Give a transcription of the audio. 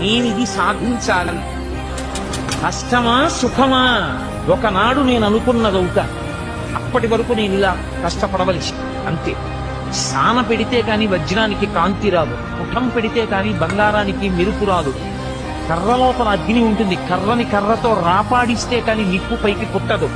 నేనిది సాధించాలని. కష్టమా సుఖమా ఒకనాడు నేను అనుకున్నదవుతా. అప్పటి వరకు నేను ఇలా కష్టపడవలసి అంతే. సాన పెడితే కాని వజ్రానికి కాంతి రాదు, పుటం పెడితే కాని బంగారానికి మెరుపు రాదు. కర్ర లోపల అగ్ని ఉంటుంది, కర్రని కర్రతో రాపాడిస్తే కాని నిప్పు పైకి పుట్టదు.